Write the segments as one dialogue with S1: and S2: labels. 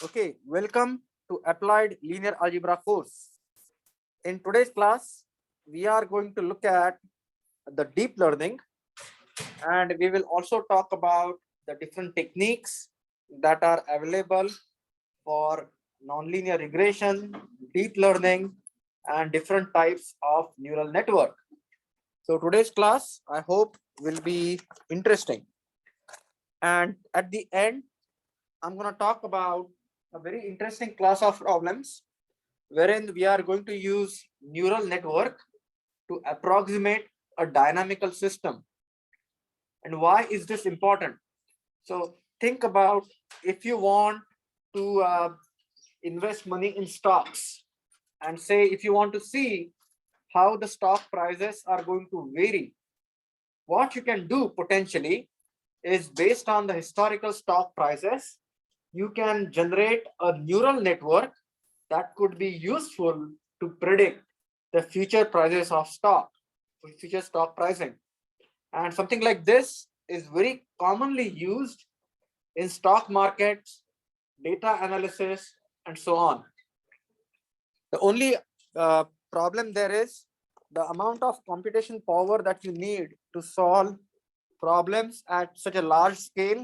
S1: Okay, welcome to Applied Linear Algebra course. In today's class, we are going to look at the deep learning, and we will also talk about the different techniques that are available for nonlinear regression, deep learning, and different types of neural network. So today's class, I hope, will be interesting. And at the end, I'm going to talk about a very interesting class of problems wherein we are going to use neural network to approximate a dynamical system. And why is this important? So think about if you want to invest money in stocks, and say if you want to see how the stock prices are going to vary, what you can do potentially is, based on the historical stock prices, you can generate a neural network that could be useful to predict the future prices of stock, future stock pricing. And something like this is very commonly used in stock markets, data analysis, and so on. The only problem there is the amount of computation power that you need to solve problems at such a large scale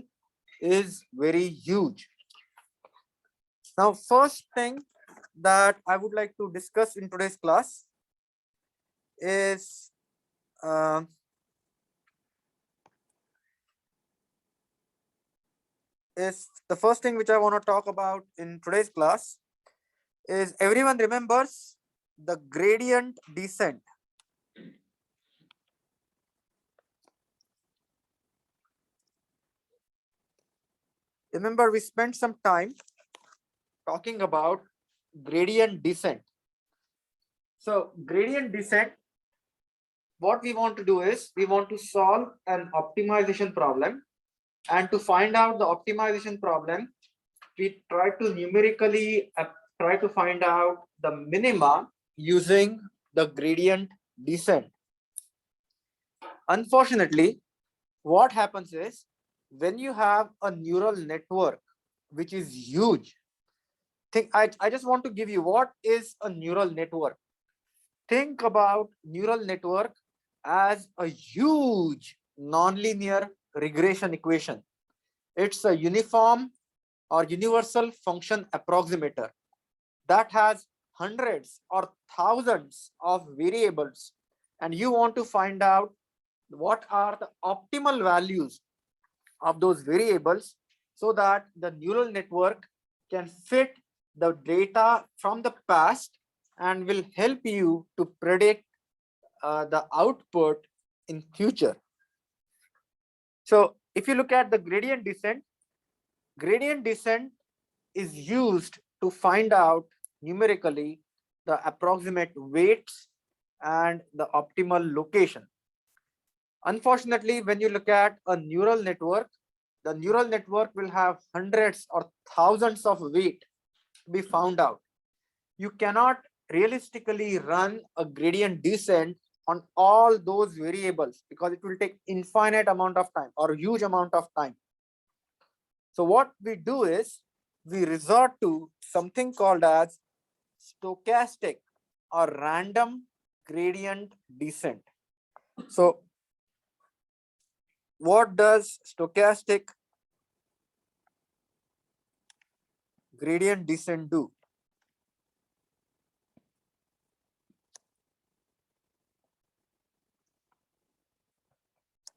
S1: is very huge. Now, first thing that I would like to discuss in today's class is the first thing which I want to talk about in today's class is, everyone remembers the gradient descent. Remember, we spent some time talking about gradient descent. So gradient descent, what we want to do is, we want to solve an optimization problem, and to find out the optimization problem, we try to numerically try to find out the minima using the gradient descent. Unfortunately, what happens is, when you have a neural network which is huge, I just want to give you what is a neural network. Think about neural network as a huge nonlinear regression equation. It's a uniform or universal function approximator that has hundreds or thousands of variables, and you want to find out what are the optimal values of those variables so that the neural network can fit the data from the past and will help you to predict the output in future. So if you look at the gradient descent is used to find out numerically the approximate weights and the optimal location. Unfortunately, when you look at a neural network, the neural network will have hundreds or thousands of weight to be found out. You cannot realistically run a gradient descent on all those variables because it will take infinite amount of time or huge amount of time. So what we do is, we resort to something called as stochastic or random gradient descent. So what does stochastic gradient descent do?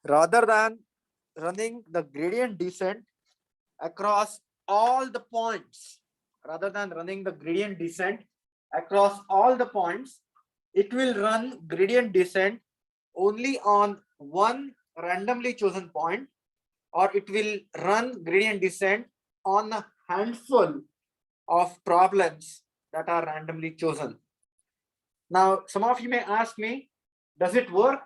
S1: Rather than running the gradient descent across all the points, it will run gradient descent only on one randomly chosen point, or it will run gradient descent on a handful of problems that are randomly chosen. Now, some of you may ask me, does it work?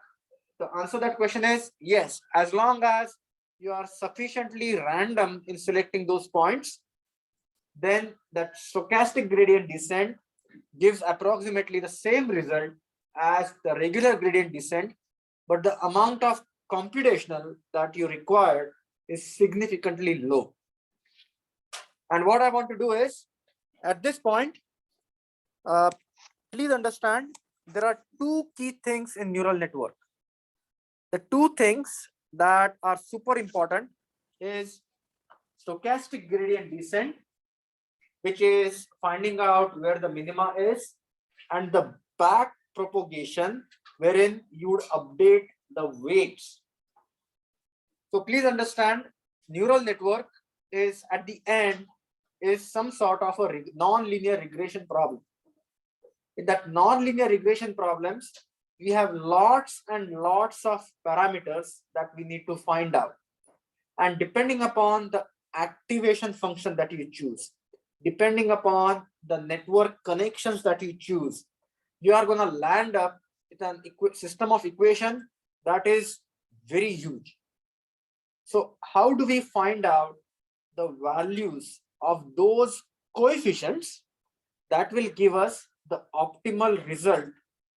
S1: The answer to that question is yes, as long as you are sufficiently random in selecting those points, then that stochastic gradient descent gives approximately the same result as the regular gradient descent, but the amount of computational that you require is significantly low. And what I want to do is, at this point, uh, please understand there are two key things in neural network. The two things that are super important is stochastic gradient descent, which is finding out where the minima is, and the back propagation, wherein you would update the weights. So please understand, neural network is at the end is some sort of a non-linear regression problem. In that non-linear regression problems, we have lots and lots of parameters that we need to find out. And depending upon the activation function that you choose, depending upon the network connections that you choose, you are going to land up with an system of equation that is very huge. So how do we find out the values of those coefficients that will give us the optimal result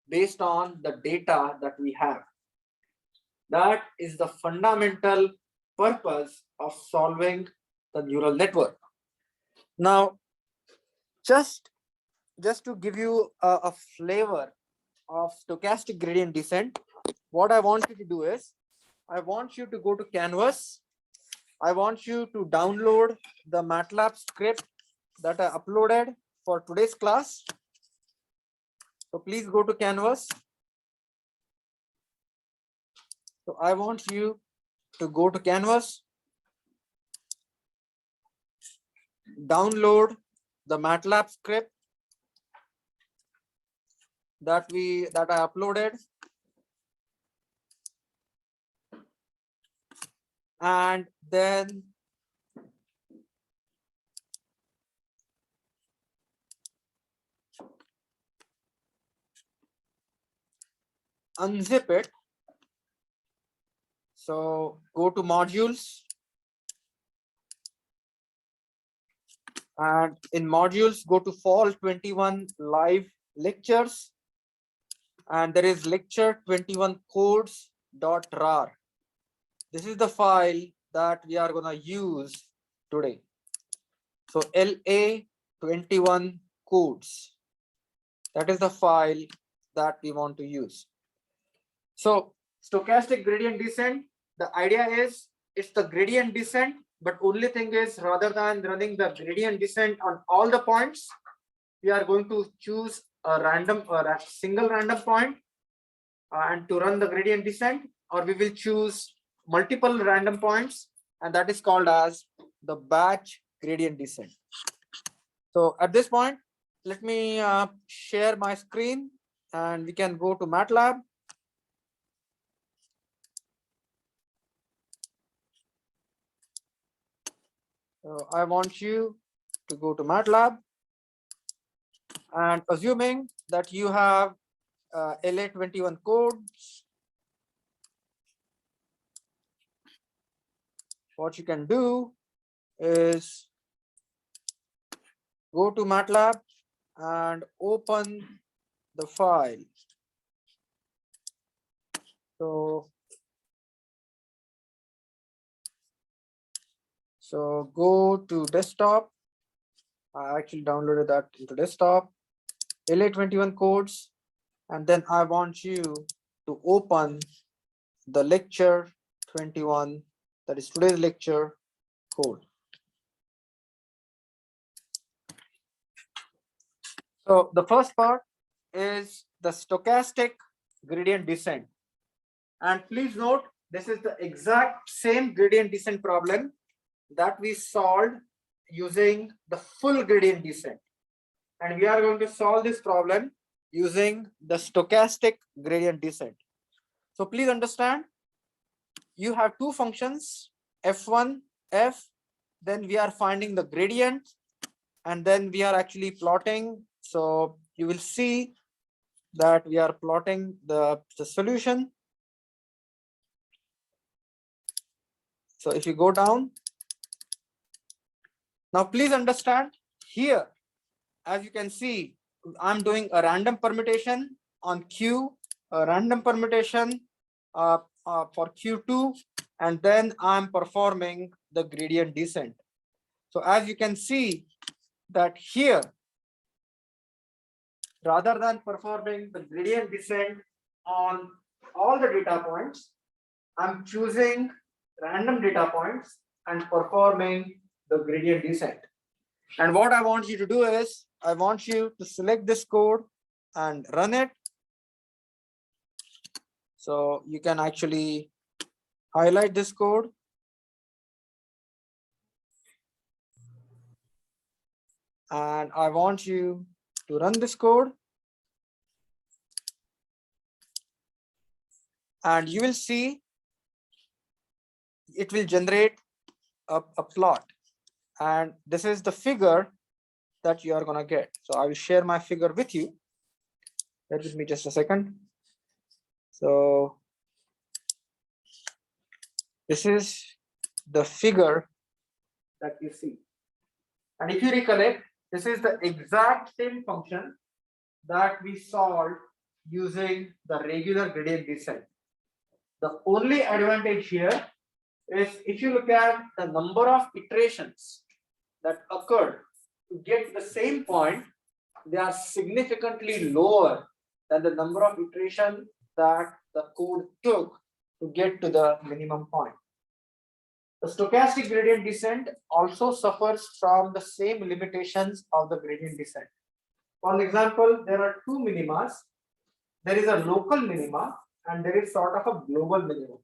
S1: based on the data that we have? That is the fundamental purpose of solving the neural network. Now, just to give you a flavor of stochastic gradient descent, what I want you to do is, I want you to go to Canvas. I want you to download the MATLAB script that I uploaded for today's class. So please go to Canvas. So I want you to go to Canvas, download the MATLAB script that I uploaded, and then unzip it. So go to modules, and in modules go to fall 21 live lectures, and there is lecture 21 codes.rar. This is the file that we are going to use today. So LA21 codes, that is the file that we want to use. So stochastic gradient descent, the idea is it's the gradient descent, but only thing is, rather than running the gradient descent on all the points, we are going to choose a random or a single random point and to run the gradient descent, or we will choose multiple random points, and that is called as the batch gradient descent. So at this point, let me share my screen and we can go to MATLAB. So I want you to go to MATLAB, and assuming that you have LA21 codes, what you can do is go to MATLAB and open the file. So go to desktop. I actually downloaded that into desktop, LA21 codes, and then I want you to open the lecture 21, that is today's lecture code. So the first part is the stochastic gradient descent. And please note, this is the exact same gradient descent problem that we solved using the full gradient descent. And we are going to solve this problem using the stochastic gradient descent. So please understand, you have two functions, f1, f, then we are finding the gradient, and then we are actually plotting. So you will see that we are plotting the solution. So if you go down, now please understand here, as you can see, I'm doing a random permutation on Q, a random permutation for Q2, and then I'm performing the gradient descent. So as you can see that here, rather than performing the gradient descent on all the data points, I'm choosing random data points and performing the gradient descent. And what I want you to do is, I want you to select this code and run it. So you can actually highlight this code. And I want you to run this code. And you will see it will generate a plot. And this is the figure that you are going to get. So I will share my figure with you. Bear with me just a second. So this is the figure that you see. And if you recollect, this is the exact same function that we solved using the regular gradient descent. The only advantage here is if you look at the number of iterations that occurred to get the same point, they are significantly lower than the number of iterations that the code took to get to the minimum point. The stochastic gradient descent also suffers from the same limitations of the gradient descent. For example, there are two minimas. There is a local minima and there is sort of a global minimum.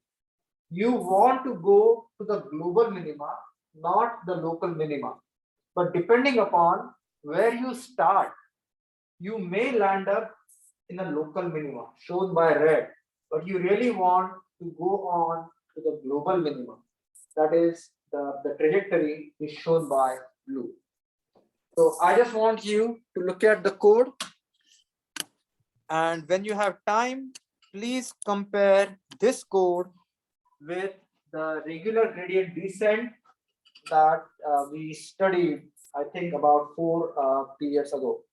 S1: You want to go to the global minima, not the local minima. But depending upon where you start, you may land up in a local minima shown by red, but you really want to go on to the global minima. That is the trajectory is shown by blue. So I just want you to look at the code. And when you have time, please compare this code with the regular gradient descent that we studied, I think about 4 periods ago.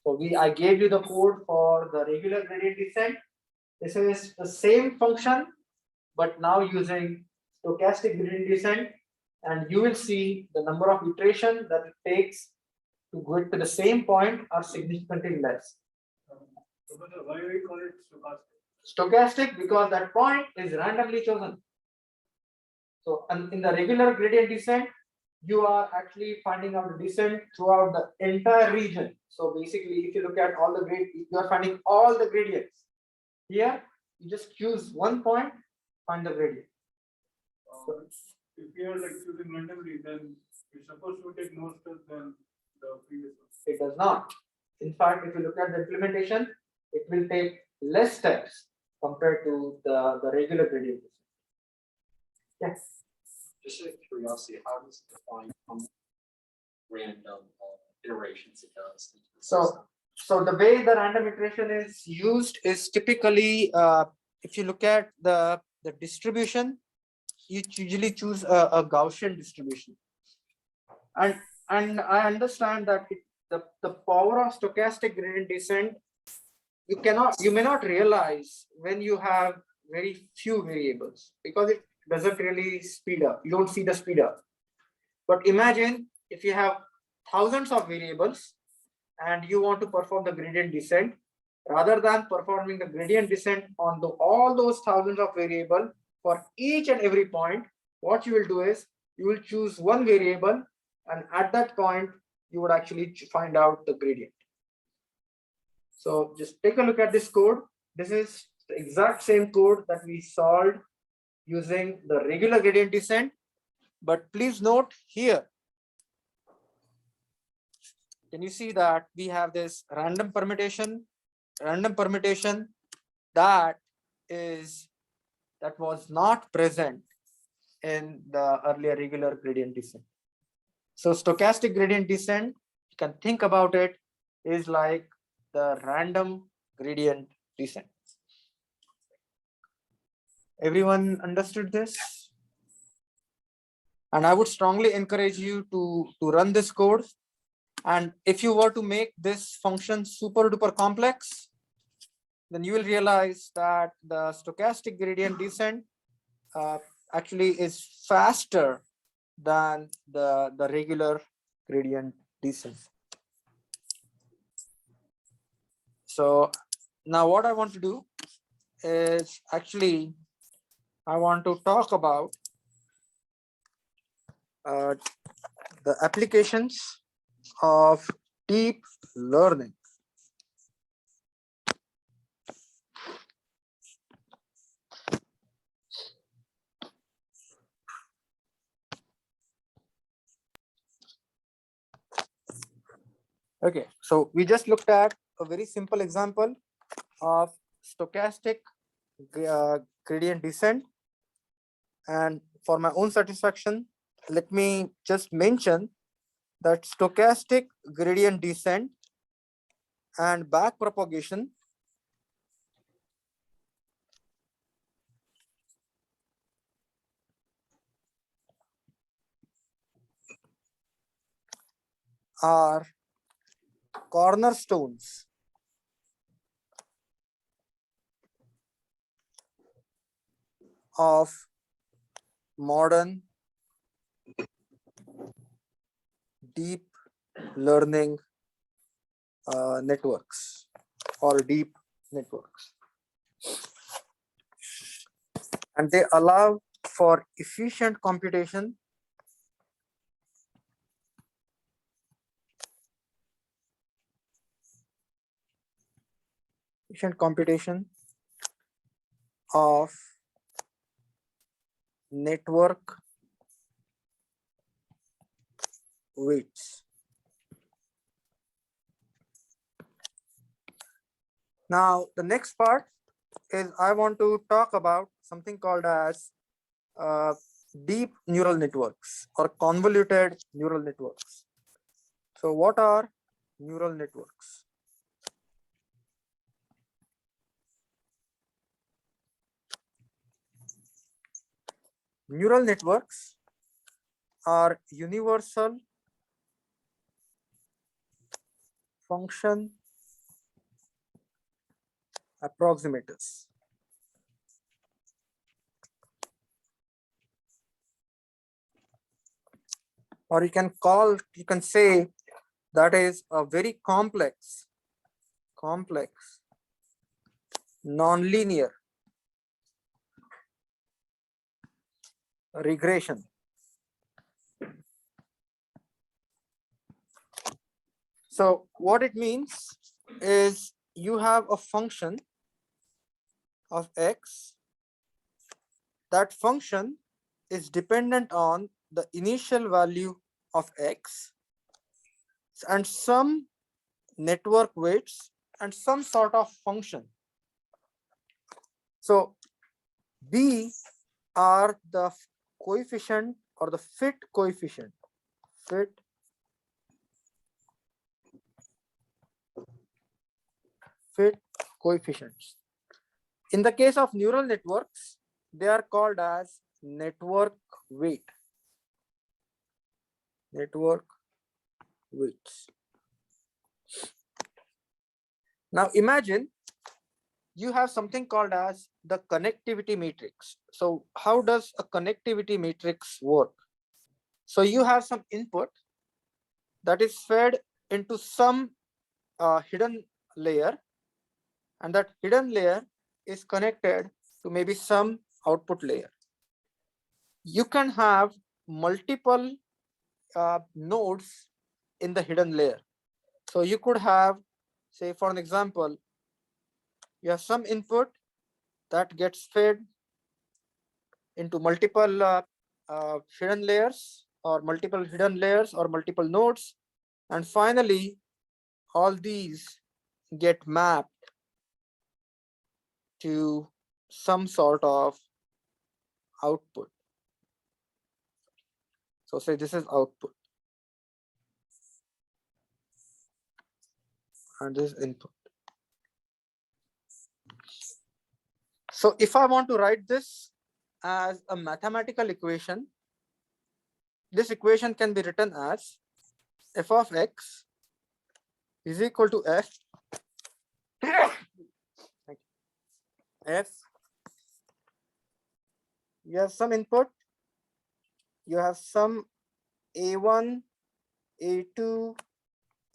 S1: So I gave you the code for the regular gradient descent. This is the same function, but now using stochastic gradient descent, and you will see the number of iterations that it takes to get to the same point are significantly less.
S2: Why we call it stochastic?
S1: Stochastic because that point is randomly chosen. So in the regular gradient descent, you are actually finding out the descent throughout the entire region. So basically, if you look at all the gradients, you are finding all the gradients. Here, you just choose one point, find the gradient.
S2: If you are like choosing randomly, then it's supposed to take more steps than the previous one.
S1: It does not. In fact, if you look at the implementation, it will take less steps compared to the regular gradient descent. Yes.
S3: Just out of curiosity, how does it define how many random iterations it does?
S1: So the way the random iteration is used is typically, if you look at the distribution, you usually choose a Gaussian distribution. And I understand that the power of stochastic gradient descent, you may not realize when you have very few variables, because it doesn't really speed up. You don't see the speed up. But imagine if you have thousands of variables and you want to perform the gradient descent, rather than performing the gradient descent on all those thousands of variables for each and every point, what you will do is you will choose one variable, and at that point you would actually find out the gradient. So just take a look at this code. This is the exact same code that we solved using the regular gradient descent. But please note here, can you see that we have this random permutation that was not present in the earlier regular gradient descent. So stochastic gradient descent, you can think about it, is like the random gradient descent. Everyone understood this? And I would strongly encourage you to run this code. And if you were to make this function super duper complex, then you will realize that the stochastic gradient descent actually is faster than the regular gradient descent. So now what I want to do is actually I want to talk about the applications of deep learning. Okay, so we just looked at a very simple example of stochastic gradient descent. And for my own satisfaction, let me just mention that stochastic gradient descent and back propagation are cornerstones of modern deep learning networks or deep networks, and they allow for efficient computation of network weights. Now the next part is I want to talk about something called as deep neural networks or convoluted neural networks. So what are neural networks? Neural networks are universal function approximators. Or you can say that is a very complex nonlinear regression. So what it means is you have a function of x. That function is dependent on the initial value of x and some network weights and some sort of function. So b are the coefficient or the fit coefficients. In the case of neural networks, they are called as network weights. Now imagine you have something called as the connectivity matrix. So how does a connectivity matrix work? So you have some input that is fed into some hidden layer, and that hidden layer is connected to maybe some output layer. You can have multiple nodes in the hidden layer. So you could have, say for an example, you have some input that gets fed into multiple hidden layers or multiple nodes, and finally all these get mapped to some sort of output. So say this is output and this is input. So if I want to write this as a mathematical equation, this equation can be written as f of x is equal to f you have some input you have some A1, A2,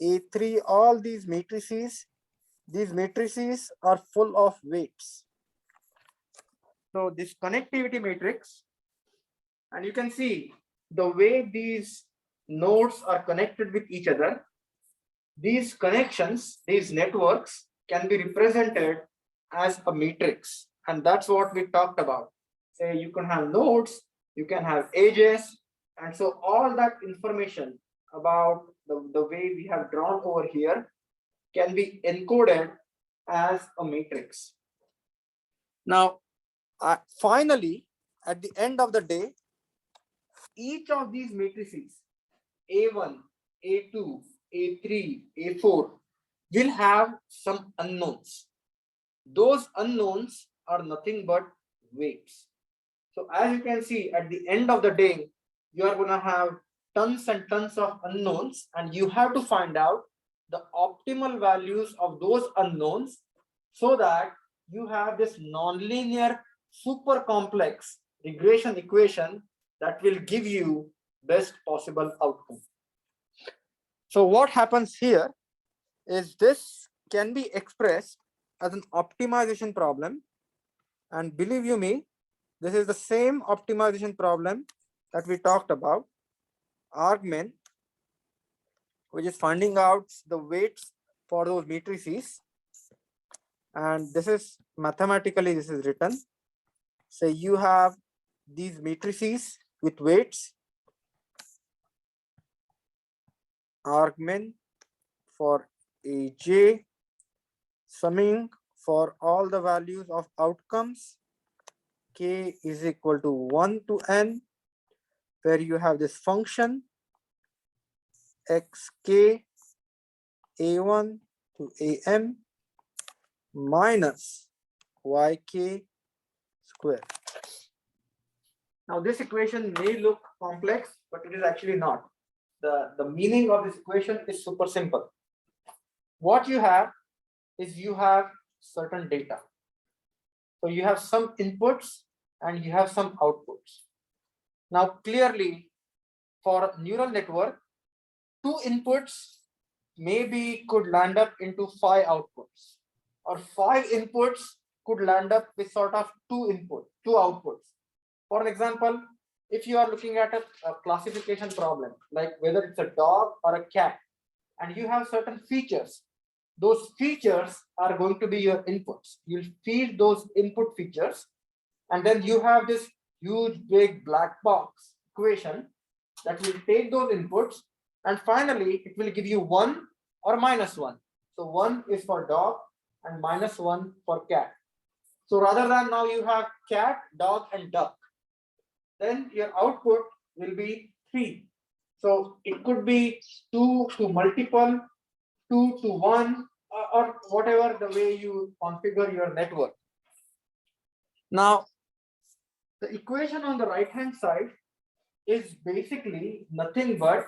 S1: A3, all these matrices. These matrices are full of weights. So this connectivity matrix, and you can see the way these nodes are connected with each other. These connections, these networks can be represented as a matrix. And that's what we talked about. Say you can have nodes, you can have edges. And so all that information about the way we have drawn over here can be encoded as a matrix. Now, finally, at the end of the day, each of these matrices, A1, A2, A3, A4, will have some unknowns. Those unknowns are nothing but weights. So as you can see, at the end of the day, you are going to have tons and tons of unknowns, and you have to find out the optimal values of those unknowns so that you have this nonlinear super complex regression equation that will give you best possible outcome. So what happens here is this can be expressed as an optimization problem, and believe you me, this is the same optimization problem that we talked about, argmin, which is finding out the weights for those matrices. And this is mathematically, this is written. Say you have these matrices with weights, argmin for aj, summing for all the values of outcomes, k is equal to 1 to n, where you have this function xk a1 to am minus yk square. Now this equation may look complex, but it is actually not. The meaning of this equation is super simple. What you have is you have certain data. So you have some inputs and you have some outputs. Now clearly for a neural network, 2 inputs maybe could land up into 5 outputs, or 5 inputs could land up with sort of 2 outputs. For an example, if you are looking at a classification problem, like whether it's a dog or a cat, and you have certain features, those features are going to be your inputs. You'll feed those input features, and then you have this huge big black box equation that will take those inputs, and finally it will give you 1 or minus 1. So 1 is for dog and minus 1 for cat. So rather than now you have cat, dog, and duck, then your output will be 3. So it could be 2 to multiple, 2 to 1, or whatever the way you configure your network. Now, the equation on the right hand side is basically nothing but,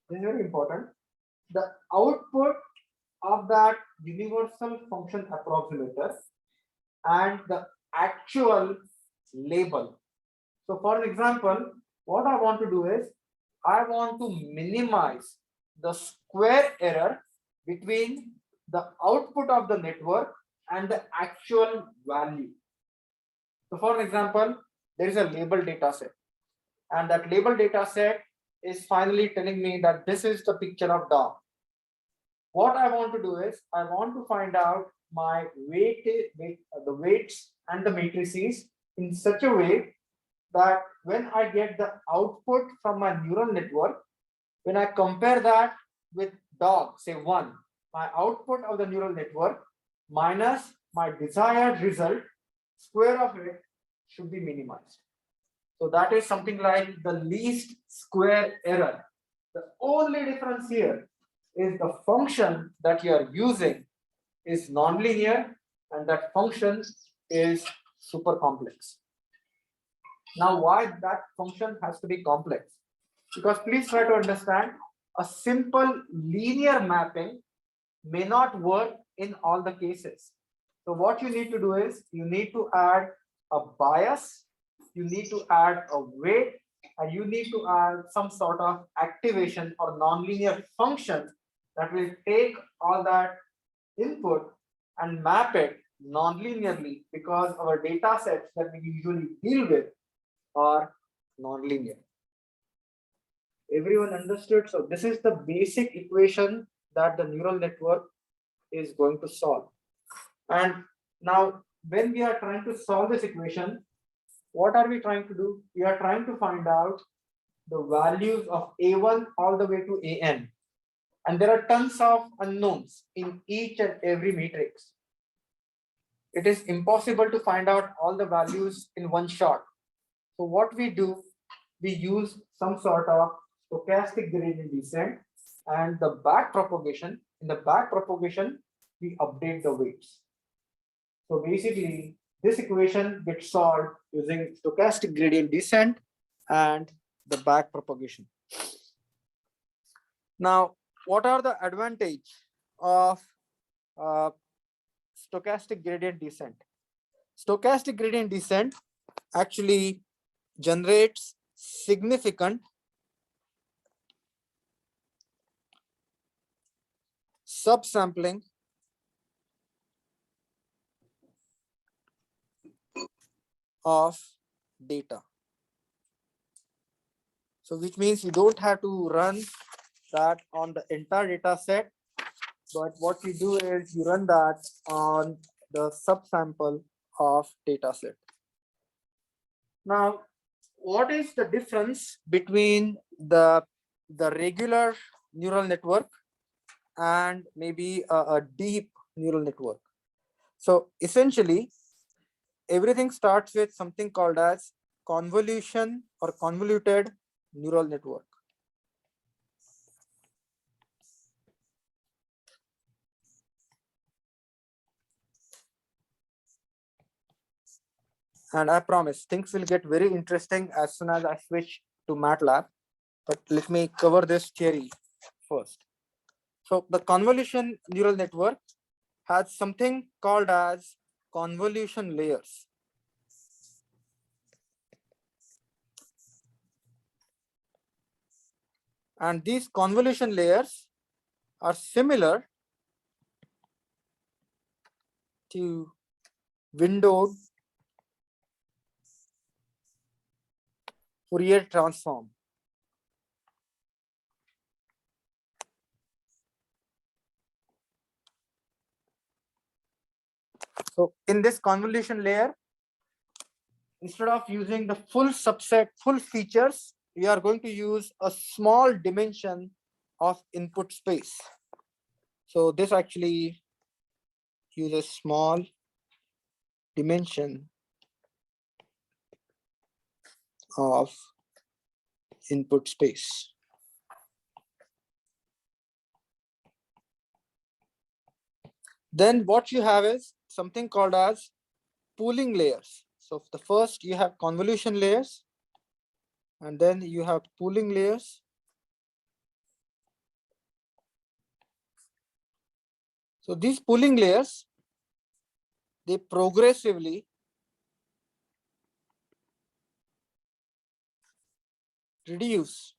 S1: this is very important, the output of that universal function approximator and the actual label. So for example, what I want to do is I want to minimize the square error between the output of the network and the actual value. So for example, there is a label data set, and that label data set is finally telling me that this is the picture of dog. What I want to do is I want to find out my the weights and the matrices in such a way that when I get the output from my neural network, when I compare that with dog, say 1, my output of the neural network minus my desired result, square of it should be minimized. So that is something like the least square error. The only difference here is the function that you are using is nonlinear, and that function is super complex. Now, why that function has to be complex? Because please try to understand, a simple linear mapping may not work in all the cases. So what you need to do is you need to add a bias, you need to add a weight, and you need to add some sort of activation or nonlinear function that will take all that input and map it non-linearly, because our data sets that we usually deal with are non-linear. Everyone understood? So this is the basic equation that the neural network is going to solve. And now when we are trying to solve this equation, what are we trying to do? We are trying to find out the values of A1 all the way to AN. And there are tons of unknowns in each and every matrix. It is impossible to find out all the values in one shot. So what we do, we use some sort of stochastic gradient descent and the back propagation. In the back propagation, we update the weights. So basically, this equation gets solved using stochastic gradient descent and the back propagation. Now, what are the advantage of stochastic gradient descent? Stochastic gradient descent actually generates significant subsampling of data. So which means you don't have to run that on the entire data set, but what you do is you run that on the subsample of data set. Now, what is the difference between the regular neural network and maybe a deep neural network? So essentially, everything starts with something called as convolution or convoluted neural network. And I promise things will get very interesting as soon as I switch to MATLAB. But let me cover this theory first. So the convolution neural network has something called as convolution layers. And these convolution layers are similar to windowed Fourier transform. So in this convolution layer, instead of using the full subset, full features, we are going to use a small dimension of input space. So this actually uses small dimension of input space. Then what you have is something called as pooling layers. So the first you have convolution layers, and then you have pooling layers. So these pooling layers, they progressively reduce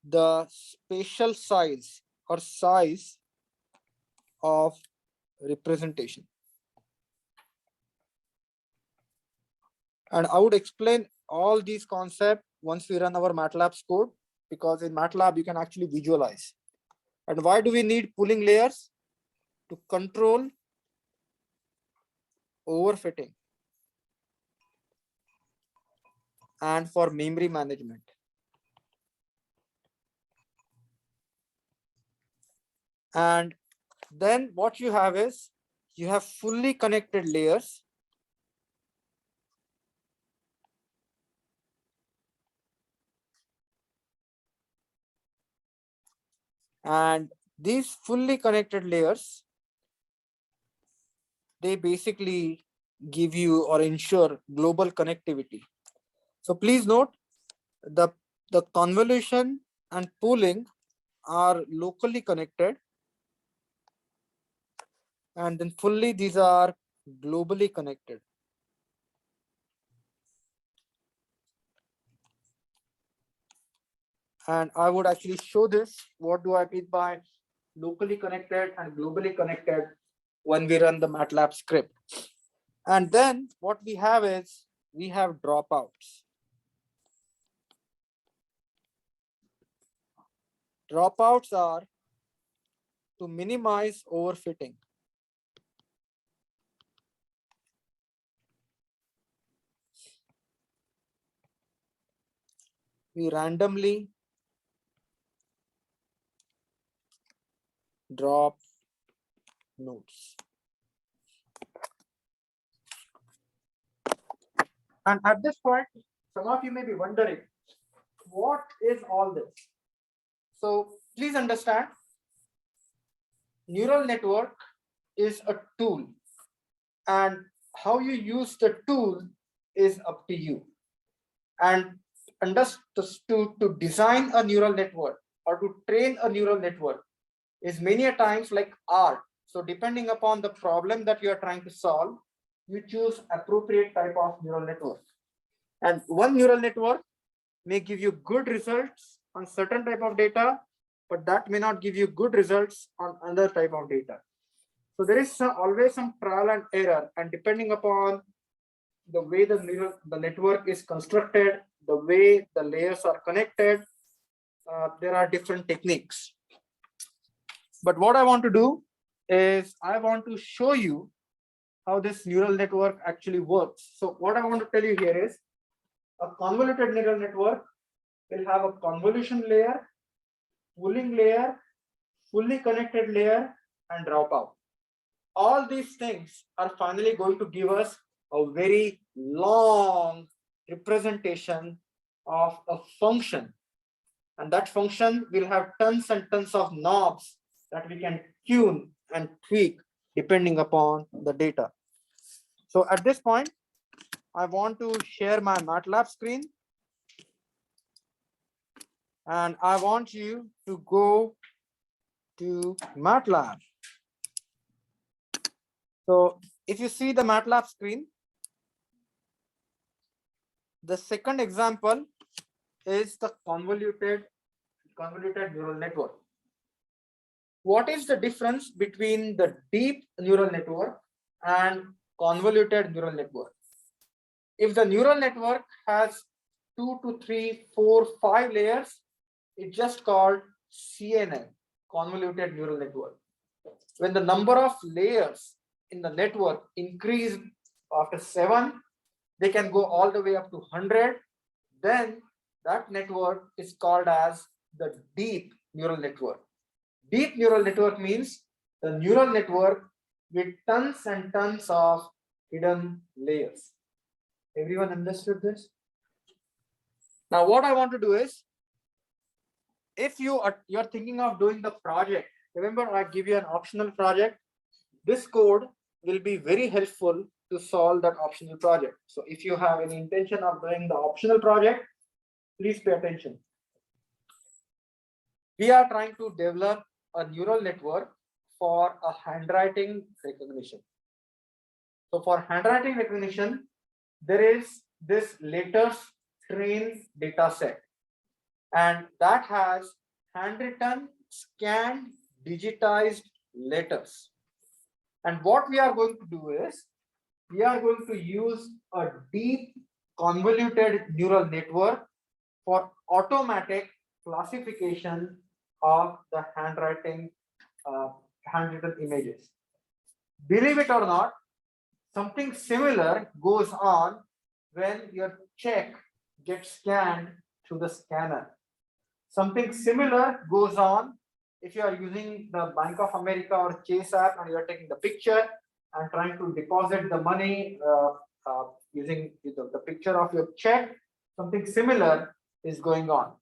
S1: the spatial size or size of representation. And I would explain all these concepts once we run our MATLAB code, because in MATLAB you can actually visualize. And why do we need pooling layers? To control overfitting and for memory management. And then what you have is you have fully connected layers. And these fully connected layers, they basically give you or ensure global connectivity. So please note the convolution and pooling are locally connected, and then fully these are globally connected. And I would actually show this. What do I mean by locally connected and globally connected when we run the MATLAB script? And then what we have is we have dropouts. Dropouts are to minimize overfitting. We randomly drop nodes. And at this point, some of you may be wondering, what is all this? So please understand, neural network is a tool, and how you use the tool is up to you. And to design a neural network or to train a neural network is many a times like art. So depending upon the problem that you are trying to solve, you choose appropriate type of neural network. And one neural network may give you good results on certain type of data, but that may not give you good results on other type of data. So there is always some trial and error, and depending upon the way the network is constructed, the way the layers are connected, there are different techniques. But what I want to do is I want to show you how this neural network actually works. So what I want to tell you here is a convoluted neural network will have a convolution layer, pooling layer, fully connected layer, and dropout. All these things are finally going to give us a very long representation of a function. And that function will have tons and tons of knobs that we can tune and tweak depending upon the data. So at this point, I want to share my MATLAB screen. And I want you to go to MATLAB. So if you see the MATLAB screen, the second example is the convoluted neural network. What is the difference between the deep neural network and convoluted neural network? If the neural network has 2 to 3, 4, 5 layers, it's just called CNN, convoluted neural network. When the number of layers in the network increase after 7, they can go all the way up to 100. Then that network is called as the deep neural network. Deep neural network means the neural network with tons and tons of hidden layers. Everyone understood this? Now what I want to do is, if you're thinking of doing the project, remember I give you an optional project. This code will be very helpful to solve that optional project. So if you have any intention of doing the optional project, please pay attention. We are trying to develop a neural network for a handwriting recognition. So for handwriting recognition, there is this letters trained data set, and that has handwritten, scanned, digitized letters. And what we are going to do is, we are going to use a deep convoluted neural network for automatic classification of the handwritten images. Believe it or not, something similar goes on when your check gets scanned through the scanner. Something similar goes on if you are using the Bank of America or Chase app and you are taking the picture and trying to deposit the money using the picture of your check. Something similar is going on.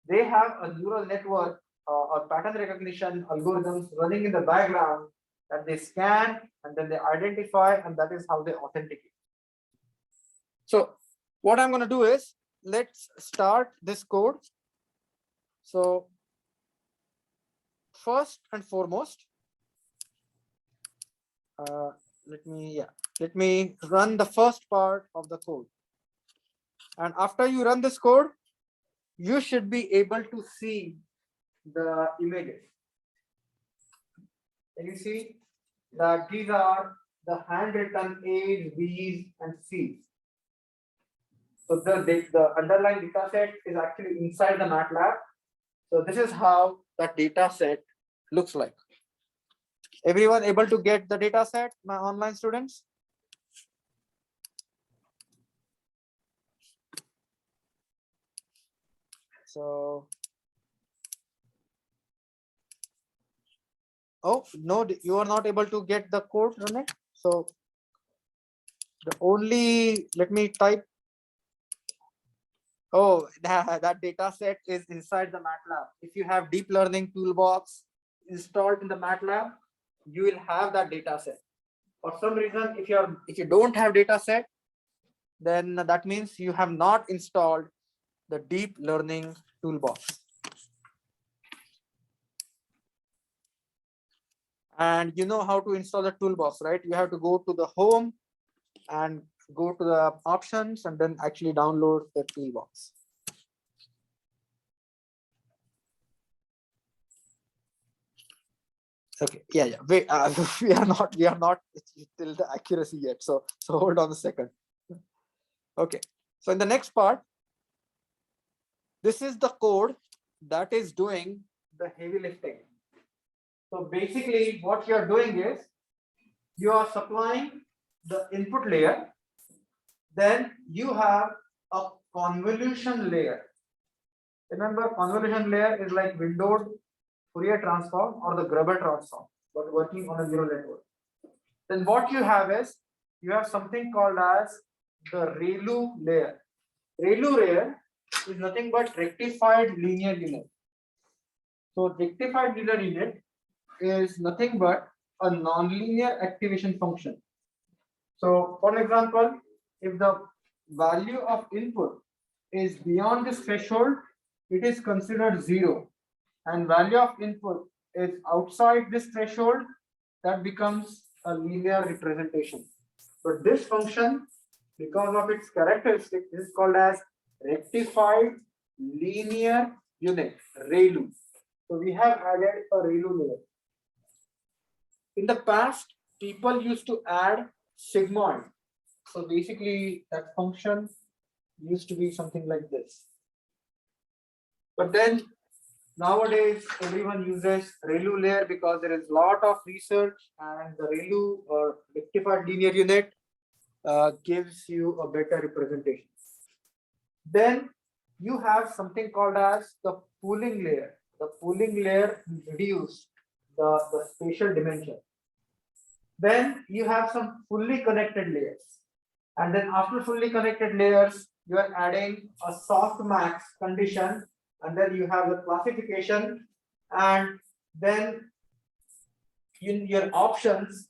S1: They have a neural network or pattern recognition algorithms running in the background that they scan and then they identify, and that is how they authenticate. So what I'm going to do is, let's start this code. So first and foremost, let me run the first part of the code. And after you run this code, you should be able to see the images. Can you see that these are the handwritten A's, B's, and C's? So the underlying data set is actually inside the MATLAB. So this is how that data set looks like. Everyone able to get the data set, my online students? So, oh, no, you are not able to get the code, Ramesh. So the only, let me type. Oh, that data set is inside the MATLAB. If you have deep learning toolbox installed in the MATLAB, you will have that data set. For some reason, if you don't have data set, then that means you have not installed the deep learning toolbox. And you know how to install the toolbox, right? You have to go to the home and go to the options and then actually download the toolbox. Okay, yeah. Wait, we are not till the accuracy yet. So hold on a second. Okay, so in the next part, this is the code that is doing the heavy lifting. So basically what you are doing is you are supplying the input layer, then you have a convolution layer. Remember, convolution layer is like windowed Fourier transform or the Gruber transform, but working on a neural network. Then what you have is you have something called as the ReLU layer. ReLU layer is nothing but rectified linear unit. So rectified linear unit is nothing but a nonlinear activation function. So for example, if the value of input is beyond this threshold, it is considered 0, and value of input is outside this threshold, that becomes a linear representation. But this function, because of its characteristic, is called as rectified linear unit, ReLU. So we have added a ReLU layer. In the past, people used to add sigmoid. So basically that function used to be something like this. But then nowadays everyone uses ReLU layer because there is a lot of research, and the ReLU or rectified linear unit gives you a better representation. Then you have something called as the pooling layer. The pooling layer reduces the spatial dimension. Then you have some fully connected layers. And then after fully connected layers, you are adding a softmax condition, and then you have the classification, and then in your options,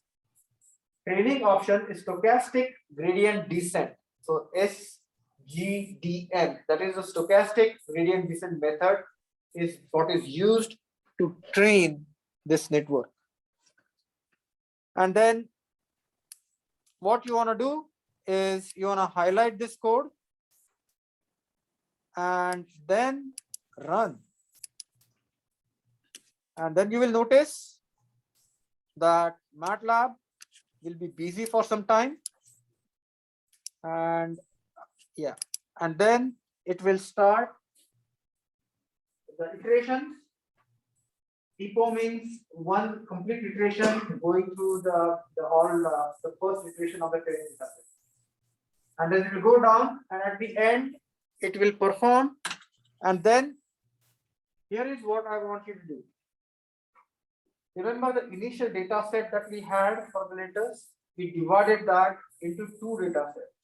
S1: training option is stochastic gradient descent. So SGDN, that is the stochastic gradient descent method, is what is used to train this network. And then what you want to do is you want to highlight this code and then run. And then you will notice that MATLAB will be busy for some time. And yeah, and then it will start the iteration. TPO means one complete iteration going through the first iteration of the training data set. And then it will go down, and at the end it will perform. And then here is what I want you to do. Remember the initial data set that we had for the letters? We divided that into two data sets.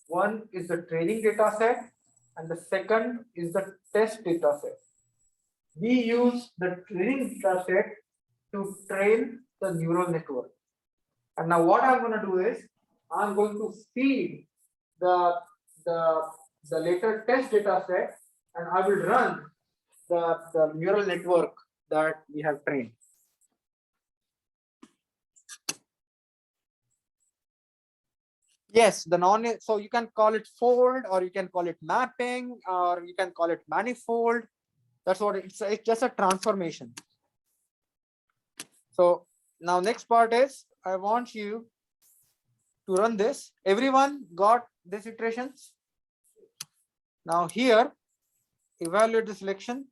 S1: One is the training data set, and the second is the test data set. We use the training data set to train the neural network. And now what I'm going to do is I'm going to feed the later test data set, and I will run the neural network that we have trained. Yes, the non, so you can call it fold, or you can call it mapping, or you can call it manifold. That's what it's just a transformation. So now next part is, I want you to run this. Everyone got these iterations? Now here, evaluate the selection,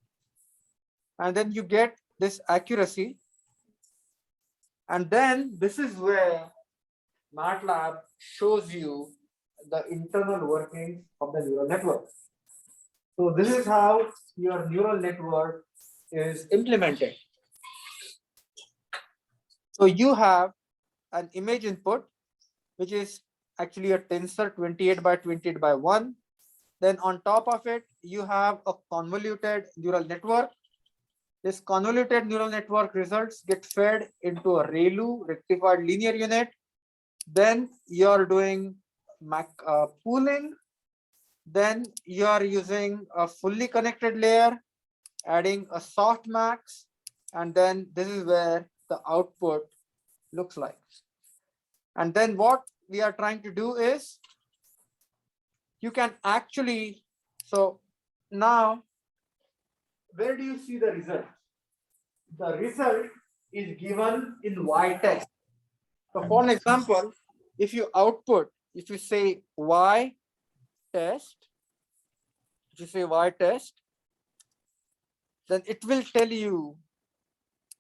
S1: and then you get this accuracy. And then this is where MATLAB shows you the internal workings of the neural network. So this is how your neural network is implemented. So you have an image input, which is actually a tensor 28 by 28 by 1. Then on top of it, you have a convoluted neural network. This convoluted neural network results get fed into a ReLU, rectified linear unit. Then you're doing pooling. Then you are using a fully connected layer, adding a softmax, and then this is where the output looks like. And then what we are trying to do is, you can actually, so now, where do you see the result? The result is given in y-test. So for an example, if you output, if you say y-test, then it will tell you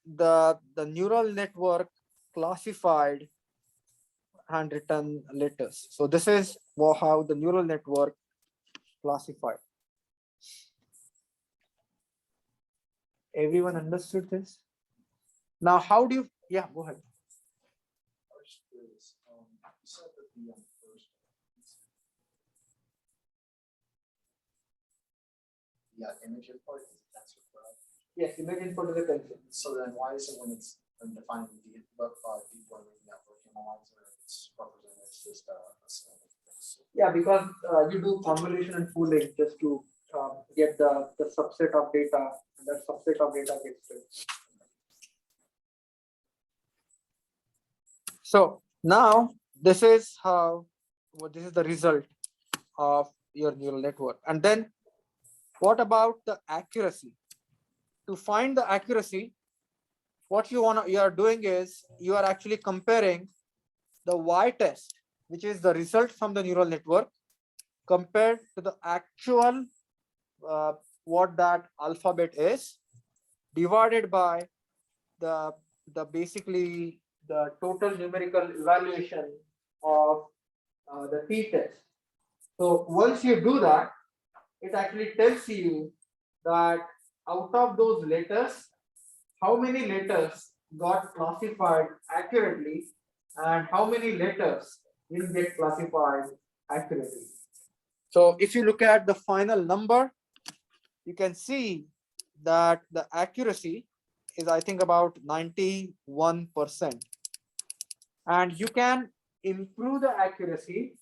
S1: the neural network classified handwritten letters. So this is how the neural network classified. Everyone understood this? Now, how do you, yeah, go ahead.
S3: You said that the first image input is a tensor, correct?
S1: Yes, image input is a tensor.
S3: So then why is it when it's defined in the deep learning network analyzer, it's represented as just a single thing?
S1: Yeah, because you do convolution and pooling just to get the subset of data, and that subset of data gets filled. So now this is how, this is the result of your neural network. And then what about the accuracy? To find the accuracy, what you are doing is, you are actually comparing the y-test, which is the result from the neural network, compared to the actual what that alphabet is, divided by the basically the total numerical evaluation of the t-test. So once you do that, it actually tells you that out of those letters, how many letters got classified accurately and how many letters will get classified accurately. So if you look at the final number, you can see that the accuracy is, I think, about 91%. And you can improve the accuracy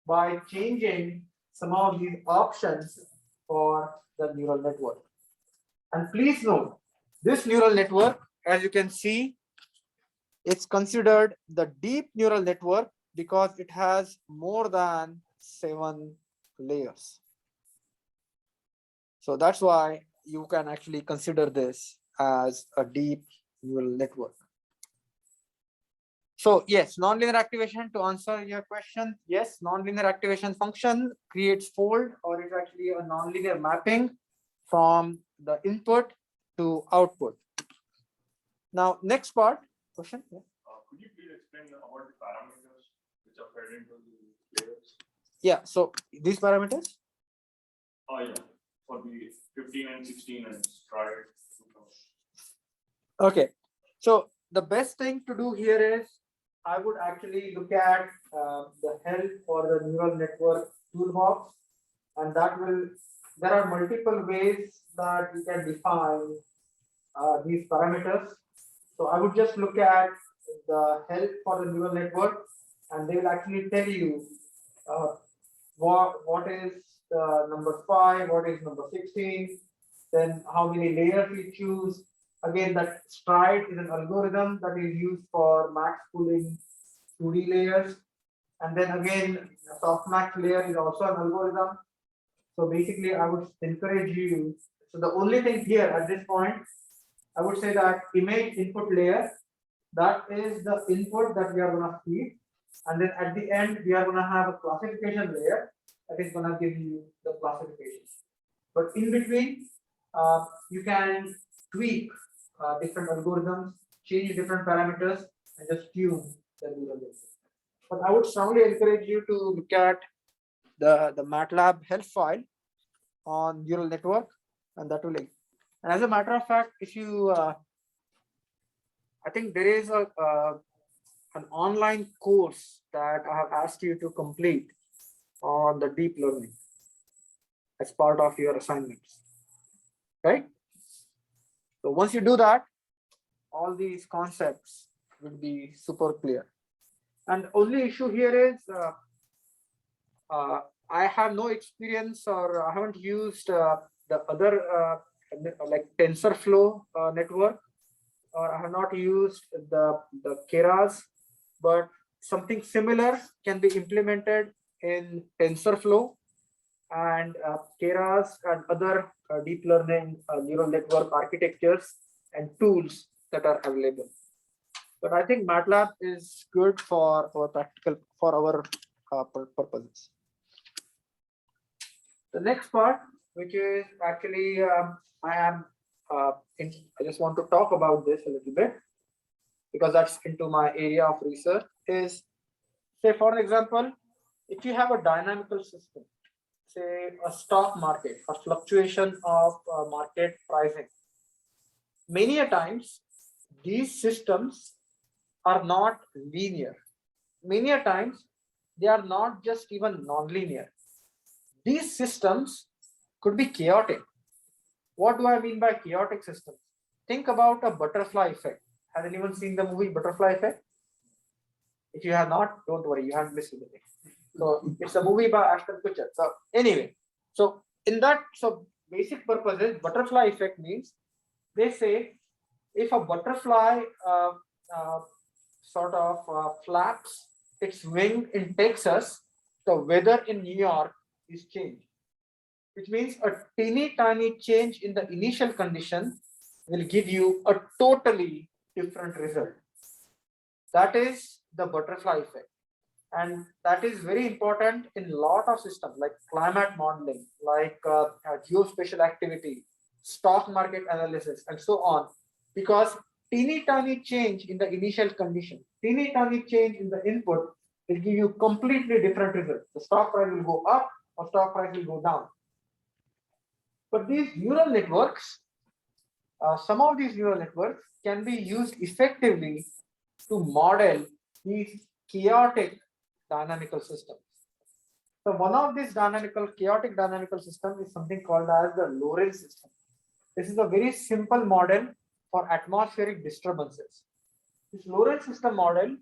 S1: by changing some of these options for the neural network. And please note, this neural network, as you can see, it's considered the deep neural network because it has more than 7 layers. So that's why you can actually consider this as a deep neural network. So yes, nonlinear activation, to answer your question, yes, nonlinear activation function creates fold, or it's actually a nonlinear mapping from the input to output. Now, next part, question. Yeah.
S2: Could you please explain about the parameters which are fed into the layers?
S1: Yeah, so these parameters?
S2: Oh yeah, for the 15 and 16 and stride.
S1: Okay, so the best thing to do here is, I would actually look at the help for the neural network toolbox, and that will, there are multiple ways that you can define these parameters. So I would just look at the help for the neural network, and they will actually tell you what is the number 5, what is number 16, then how many layers we choose. Again, that stride is an algorithm that is used for max pooling 2D layers. And then again, softmax layer is also an algorithm. So basically, I would encourage you. So the only thing here at this point, I would say that image input layer, that is the input that we are going to feed. And then at the end, we are going to have a classification layer that is going to give you the classification. But in between, you can tweak different algorithms, change different parameters, and just tune the neural network. But I would strongly encourage you to look at the MATLAB help file on neural network, and that will. And as a matter of fact, if you, I think there is an online course that I have asked you to complete on the deep learning as part of your assignments, right? So once you do that, all these concepts will be super clear. And only issue here is I have no experience, or I haven't used the other like TensorFlow network, or I have not used the Keras, but something similar can be implemented in TensorFlow and Keras and other deep learning neural network architectures and tools that are available. But I think MATLAB is good for our practical, for our purposes. The next part, which is actually I just want to talk about this a little bit because that's into my area of research. Is, say for example, if you have a dynamical system, say a stock market, a fluctuation of market pricing, many a times these systems are not linear. Many a times they are not just even non-linear. These systems could be chaotic. What do I mean by chaotic systems? Think about a butterfly effect. Has anyone seen the movie Butterfly Effect? If you have not, don't worry, you haven't missed anything. So it's a movie by Ashton Kutcher. So anyway, so in that, so basic purpose is butterfly effect means they say if a butterfly sort of flaps its wing in Texas, the weather in New York is changed, which means a teeny tiny change in the initial condition will give you a totally different result. That is the butterfly effect. And that is very important in a lot of systems like climate modeling, like geospatial activity, stock market analysis, and so on. Because teeny tiny change in the initial condition, teeny tiny change in the input will give you completely different results. The stock price will go up or stock price will go down. But these neural networks, some of these neural networks can be used effectively to model these chaotic dynamical systems. So one of these chaotic dynamical system is something called as the Lorentz system. This is a very simple model for atmospheric disturbances. This Lorentz system model,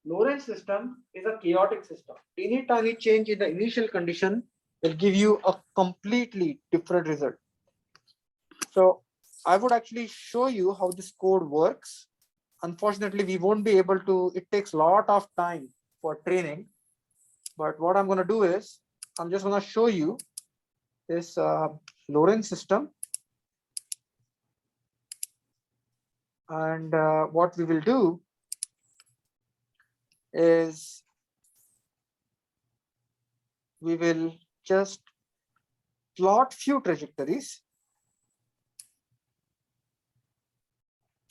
S1: Lorentz system is a chaotic system. Any tiny change in the initial condition will give you a completely different result. So I would actually show you how this code works. Unfortunately, we won't be able to, it takes a lot of time for training. But what I'm going to do is, I'm just going to show you this Lorentz system. And what we will do is we will just plot few trajectories.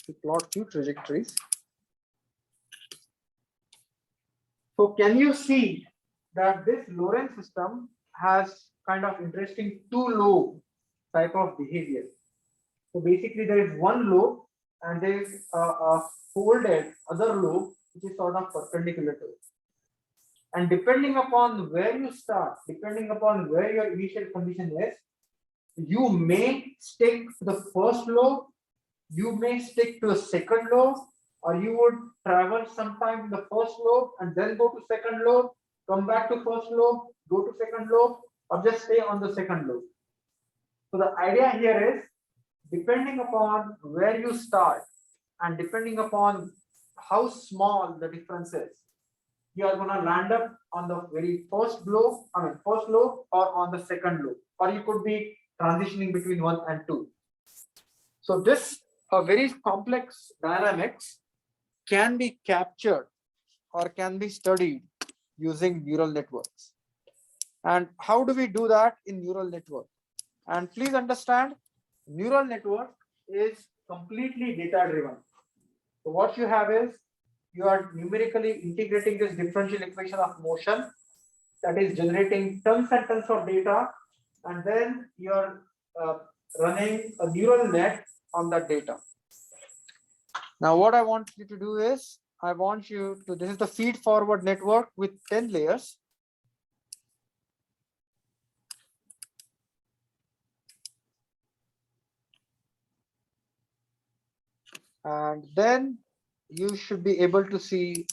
S1: We plot few trajectories. So can you see that this Lorentz system has kind of interesting two-lobe type of behavior? So basically there is one lobe and there is a folded other lobe which is sort of perpendicular to it. And depending upon where you start, depending upon where your initial condition is, you may stick to the first lobe, you may stick to a second lobe, or you would travel sometime in the first lobe and then go to second lobe, come back to first lobe, go to second lobe, or just stay on the second lobe. So the idea here is, depending upon where you start and depending upon how small the difference is, you are gonna land up on the very first low, first low or on the second low, or you could be transitioning between 1 and 2. So this very complex dynamics can be captured or can be studied using neural networks. And how do we do that in neural network? And please understand, neural network is completely data driven. So what you have is, you are numerically integrating this differential equation of motion that is generating tons and tons of data, and then you are running a neural net on that data. Now what I want you to do is, I want you to, this is the feed forward network with 10 layers. And then you should be able to see,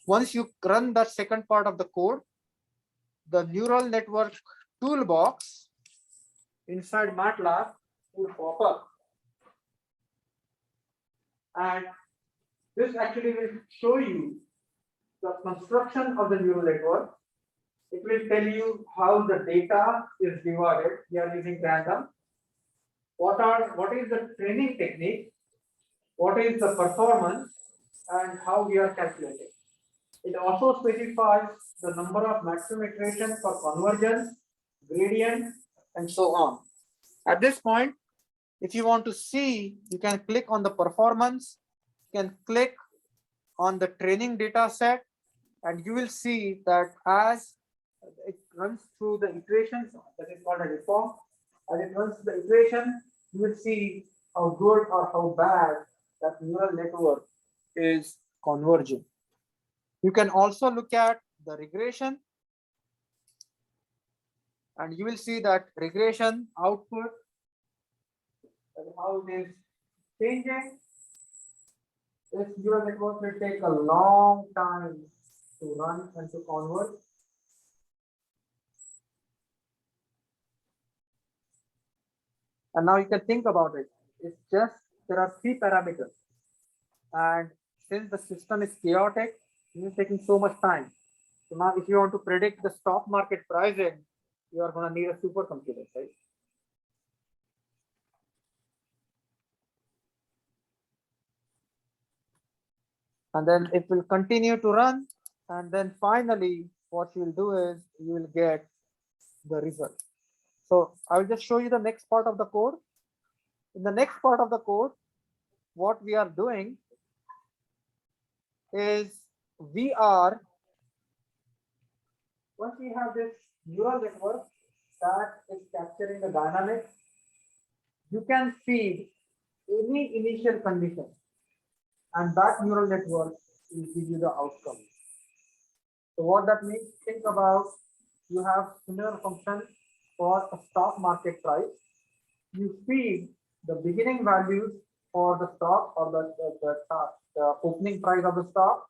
S1: once you run the second part of the code, the neural network toolbox inside MATLAB will pop up. And this actually will show you the construction of the neural network. It will tell you how the data is divided. We are using random. What is the training technique? What is the performance, and how we are calculating. It also specifies the number of maximum iterations for convergence, gradient, and so on. At this point, if you want to see, you can click on the performance, you can click on the training data set, and you will see that as it runs through the iterations, that is called a reform, as it runs through the iteration, you will see how good or how bad that neural network is converging. You can also look at the regression, and you will see that regression output and how it is changing. This neural network will take a long time to run and to converge. And now you can think about it. It's just, there are 3 parameters. And since the system is chaotic, it is taking so much time. So now if you want to predict the stock market pricing, you are going to need a supercomputer, right? And then it will continue to run. And then finally, what you will do is you will get the result. So I will just show you the next part of the code. In the next part of the code, what we are doing is once we have this neural network that is capturing the dynamics, you can feed any initial condition, and that neural network will give you the outcome. So what that means, think about, you have similar function for a stock market price. You feed the beginning values for the stock, or the opening price of the stock.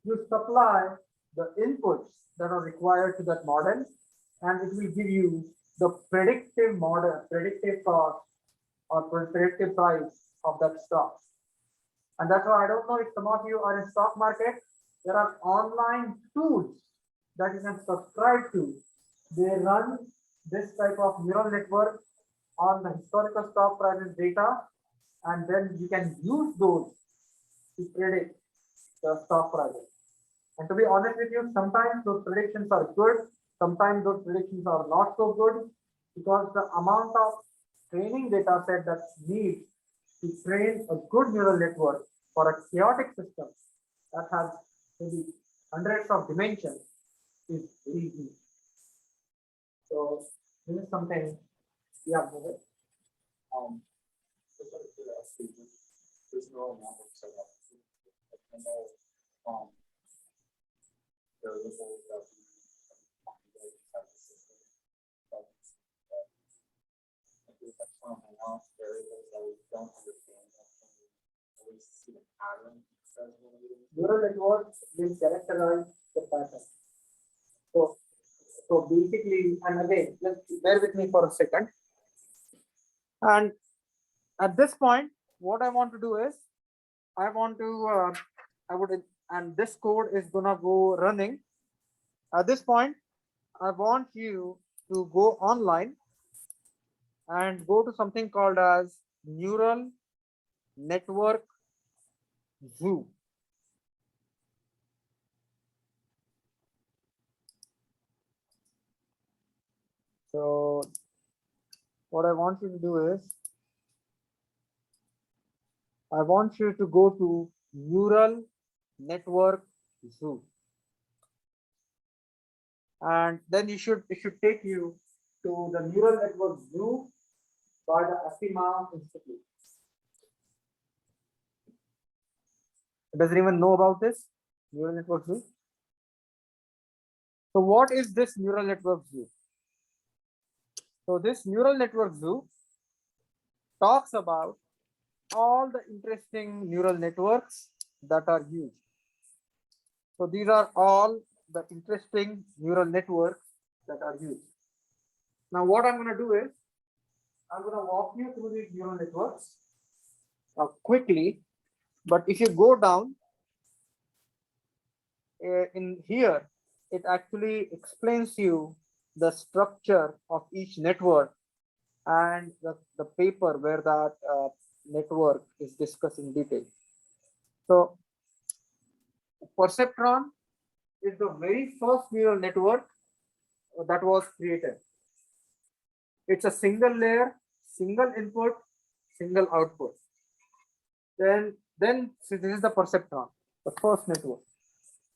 S1: You supply the inputs that are required to that model, and it will give you the predictive model, predictive cost, or predictive price of that stock. And that's why I don't know if some of you are in stock market. There are online tools that you can subscribe to. They run this type of neural network on the historical stock prices data, and then you can use those to predict the stock prices. And to be honest with you, sometimes those predictions are good, sometimes those predictions are not so good, because the amount of training data set that's needed to train a good neural network for a chaotic system that has maybe hundreds of dimensions is very huge. So this is something, yeah, Mohit.
S3: Just out of curiosity, this neural network set up, I know, variables that we inside the system, but if we have some announced variables that we don't understand, at least see the pattern.
S1: Neural networks will characterize the pattern. So basically, and again, just bear with me for a second. And at this point, what I want to do is, I would and this code is gonna go running. At this point, I want you to go online and go to something called as Neural Network Zoo. So what I want you to do is, I want you to go to Neural Network Zoo, and then it should take you to the Neural Network Zoo by the Asimov Institute. Does anyone know about this Neural Network Zoo? So what is this Neural Network Zoo? So this Neural Network Zoo talks about all the interesting neural networks that are used. So these are all the interesting neural networks that are used. Now what I'm going to do is, I'm going to walk you through these neural networks quickly, but if you go down in here, it actually explains you the structure of each network and the paper where that network is discussed in detail. So perceptron is the very first neural network that was created. It's a single layer, single input, single output. Then so this is the perceptron, the first network.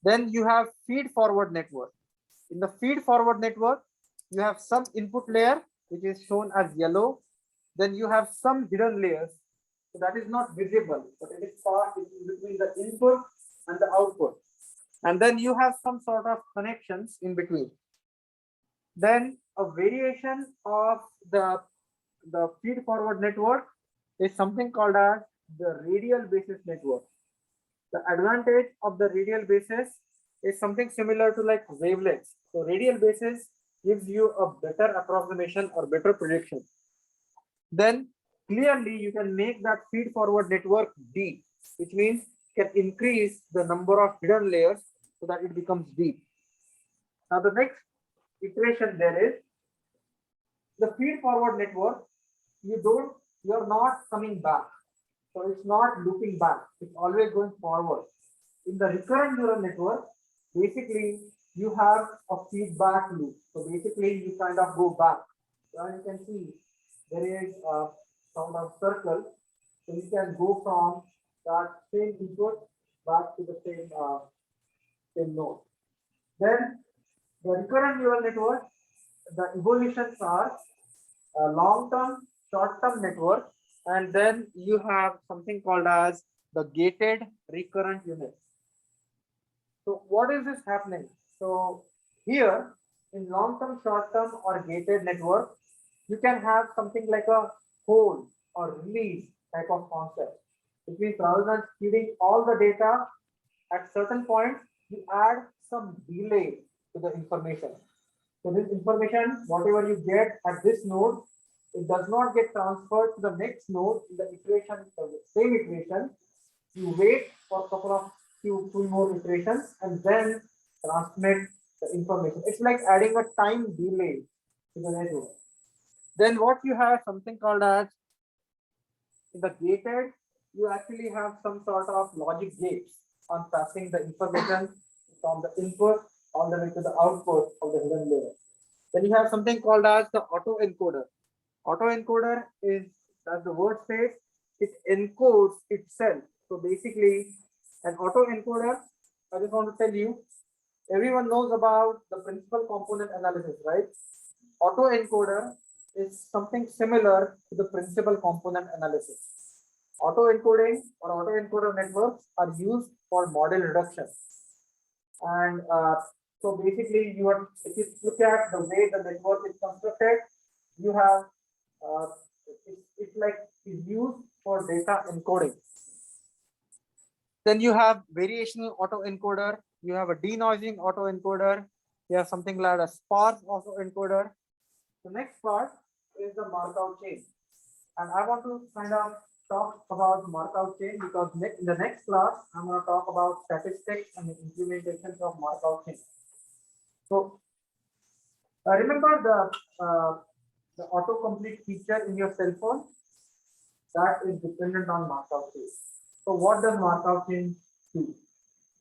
S1: Then you have feed forward network. In the feed forward network, you have some input layer which is shown as yellow. Then you have some hidden layers, so that is not visible, but it is part between the input and the output. And then you have some sort of connections in between. Then a variation of the feed forward network is something called as the radial basis network. The advantage of the radial basis is something similar to like wavelets. So radial basis gives you a better approximation or better prediction. Then clearly you can make that feed forward network deep, which means you can increase the number of hidden layers so that it becomes deep. Now the next iteration there is the feed forward network. You're not coming back. So it's not looping back. It's always going forward. In the recurrent neural network, basically you have a feedback loop. So basically you kind of go back. So as you can see, there is a sort of circle. So you can go from that same input back to the same node. Then the recurrent neural network, the evolutions are long-term, short-term network, and then you have something called as the gated recurrent unit. So what is this happening? So here in long-term, short-term or gated network, you can have something like a hold or release type of concept. It means rather than feeding all the data at certain points, you add some delay to the information. So this information, whatever you get at this node, it does not get transferred to the next node in the iteration, the same iteration. You wait for a couple of few more iterations and then transmit the information. It's like adding a time delay to the network. Then what you have something called as in the gated, you actually have some sort of logic gates on passing the information from the input all the way to the output of the hidden layer. Then you have something called as the autoencoder. Autoencoder is, as the word says, it encodes itself. So basically, an autoencoder, I just want to tell you, everyone knows about the principal component analysis, right? Autoencoder is something similar to the principal component analysis. Autoencoding or autoencoder networks are used for model reduction. And so basically, if you look at the way the network is constructed, you have it's like is used for data encoding. Then you have variational autoencoder, you have a denoising autoencoder, you have something like a sparse autoencoder. The next part is the Markov chain. And I want to kind of talk about Markov chain because in the next class, I'm going to talk about statistics and the implementations of Markov chain. So remember the autocomplete feature in your cell phone that is dependent on Markov chain. So what does Markov chain do?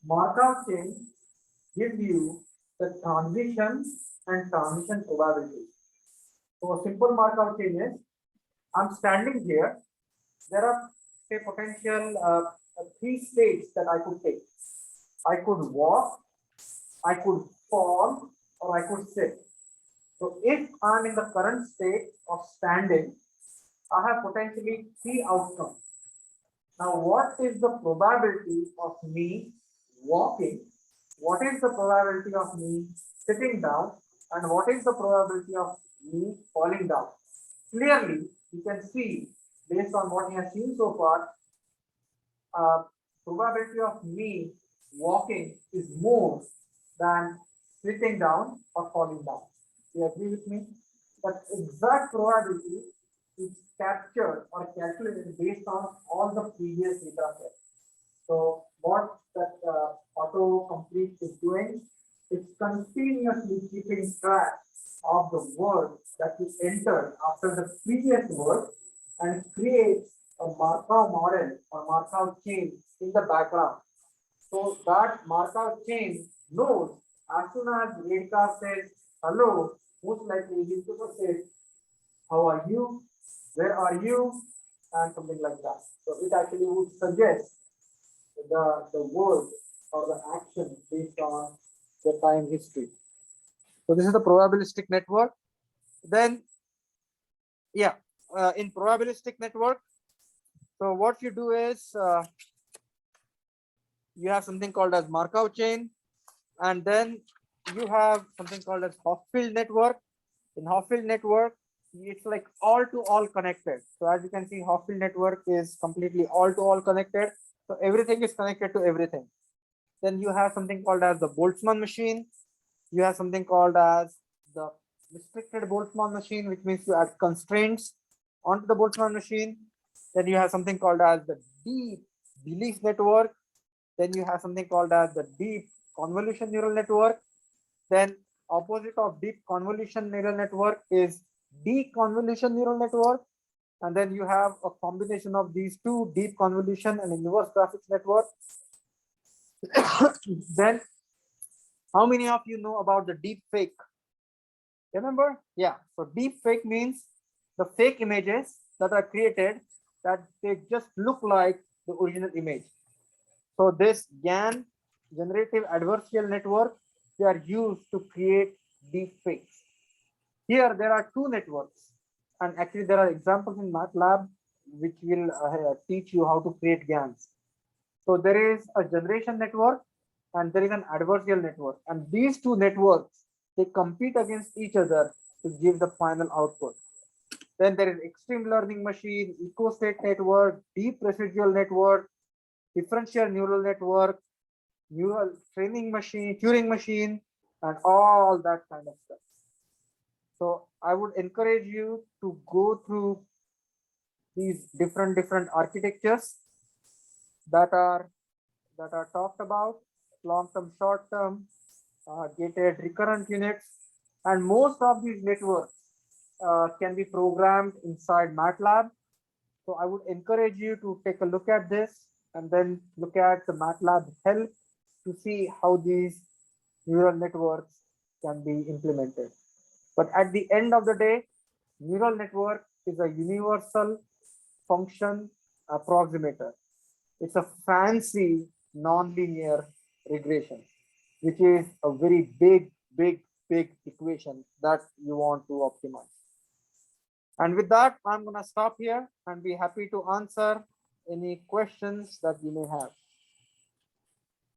S1: Markov chain gives you the transition and transition probability. So a simple Markov chain is I'm standing here. There are say potential three states that I could take. I could walk, I could fall, or I could sit. So if I'm in the current state of standing, I have potentially three outcomes. Now, what is the probability of me walking? What is the probability of me sitting down? And what is the probability of me falling down? Clearly, you can see based on what you have seen so far, probability of me walking is more than sitting down or falling down. You agree with me? That exact probability is captured or calculated based on all the previous data sets. So what that autocomplete is doing, it's continuously keeping track of the word that you entered after the previous word and creates a Markov model or Markov chain in the background. So that Markov chain knows as soon as Redcar says hello, most likely he's going to say, how are you? Where are you? And something like that. So it actually would suggest the word or the action based on the time history. So this is the probabilistic network. Then, yeah, in probabilistic network, so what you do is you have something called as Markov chain, and then you have something called as Hoffield network. In Hoffield network, it's like all to all connected. So as you can see, Hoffield network is completely all to all connected. So everything is connected to everything. Then you have something called as the Boltzmann machine. You have something called as the restricted Boltzmann machine, which means you add constraints onto the Boltzmann machine. Then you have something called as the deep belief network. Then you have something called as the deep convolution neural network. Then opposite of deep convolution neural network is deconvolution neural network. And then you have a combination of these two, deep convolution and inverse graphics network. Then how many of you know about the deep fake? Remember? Yeah. So deep fake means the fake images that are created that they just look like the original image. So this GAN, generative adversarial network, they are used to create deep fakes. Here there are two networks, and actually there are examples in MATLAB which will teach you how to create GANs. So there is a generation network and there is an adversarial network, and these two networks, they compete against each other to give the final output. Then there is extreme learning machine, eco-state network, deep residual network, differential neural network, neural training machine, Turing machine, and all that kind of stuff. So I would encourage you to go through these different architectures that are talked about: long-term, short-term, gated recurrent units, and most of these networks can be programmed inside MATLAB. So I would encourage you to take a look at this and then look at the MATLAB help to see how these neural networks can be implemented. But at the end of the day, neural network is a universal function approximator. It's a fancy nonlinear regression, which is a very big equation that you want to optimize. And with that, I'm going to stop here and be happy to answer any questions that you may have.